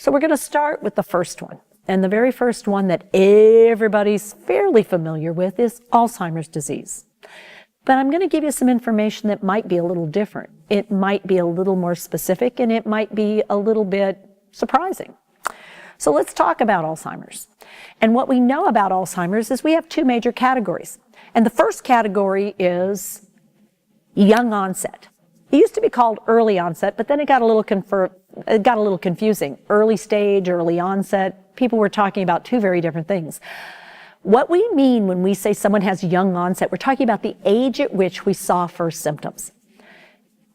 So we're going to start with the first one. And the very first one that everybody's fairly familiar with is Alzheimer's disease. But I'm going to give you some information that might be a little different. It might be a little more specific, and it might be a little bit surprising. So let's talk about Alzheimer's. And what we know about Alzheimer's is we have two major categories. And the first category is young onset. It used to be called early onset, but then it got a little confusing. Early stage, early onset, people were talking about two very different things. What we mean when we say someone has young onset, we're talking about the age at which we saw first symptoms.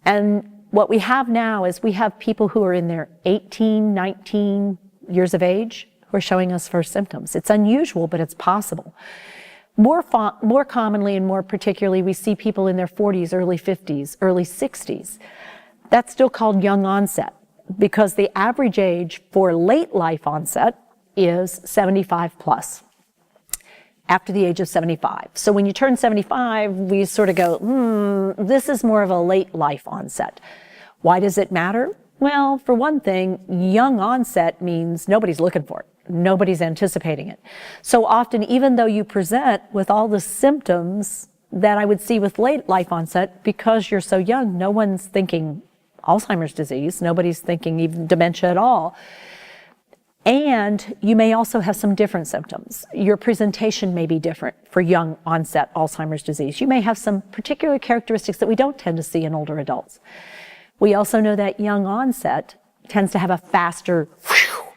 And what we have now is we have people who are in their 18, 19 years of age who are showing us first symptoms. It's unusual, but it's possible. More commonly and more particularly, we see people in their 40s, early 50s, early 60s. That's still called young onset because the average age for late life onset is 75 plus. After the age of 75. So when you turn 75, we sort of go, this is more of a late life onset. Why does it matter? Well, for one thing, young onset means nobody's looking for it. Nobody's anticipating it. So often, even though you present with all the symptoms that I would see with late life onset, because you're so young, no one's thinking Alzheimer's disease. Nobody's thinking even dementia at all. And you may also have some different symptoms. Your presentation may be different for young onset Alzheimer's disease. You may have some particular characteristics that we don't tend to see in older adults. We also know that young onset tends to have a faster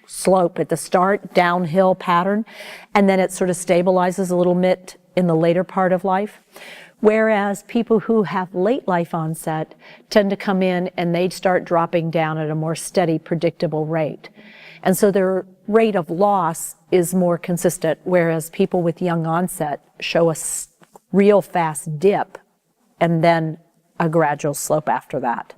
slope at the start, downhill pattern, and then it sort of stabilizes a little bit in the later part of life. Whereas people who have late life onset tend to come in and they start dropping down at a more steady, predictable rate. And so their rate of loss is more consistent, whereas people with young onset show a real fast dip and then a gradual slope after that.